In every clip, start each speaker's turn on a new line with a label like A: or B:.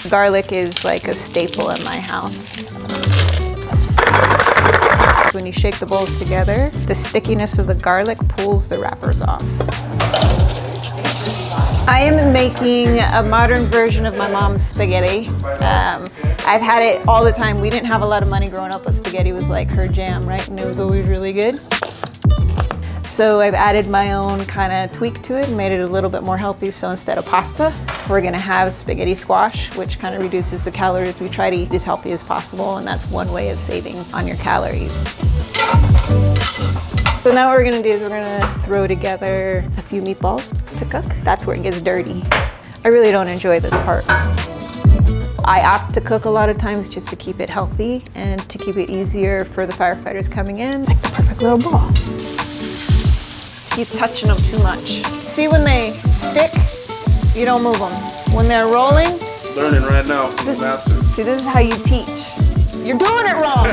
A: Garlic is like a staple in my house. When you shake the bowls together, the stickiness of the garlic pulls the wrappers off. I am making a modern version of my mom's spaghetti. I've had it all the time. We didn't have a lot of money growing up, but spaghetti was like her jam, right? And it was always really good. So I've added my own kind of tweak to it and made it a little bit more healthy. So instead of pasta, we're gonna have spaghetti squash, which kind of reduces the calories. We try to eat as healthy as possible, and that's one way of saving on your calories. So now what we're gonna do is we're gonna throw together a few meatballs to cook. That's where it gets dirty. I really don't enjoy this part. I opt to cook a lot of times just to keep it healthy and to keep it easier for the firefighters coming in. Like the perfect little ball. Keep touching them too much. See, when they stick, you don't move them. When they're rolling,
B: learning right now from the master.
A: See, this is how you teach. You're doing it wrong.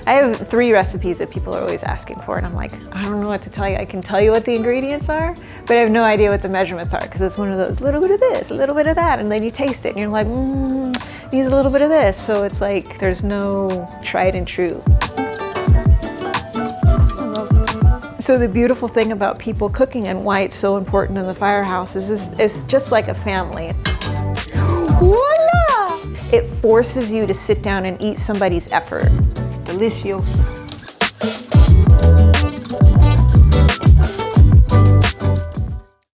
A: I have 3 recipes that people are always asking for, and I'm like, I don't know what to tell you. I can tell you what the ingredients are, but I have no idea what the measurements are, because it's one of those, little bit of this, a little bit of that, and then you taste it, and you're like, needs a little bit of this. So it's like, there's no tried and true. So the beautiful thing about people cooking and why it's so important in the firehouse is it's just like a family. Voila! It forces you to sit down and eat somebody's effort. Delicioso.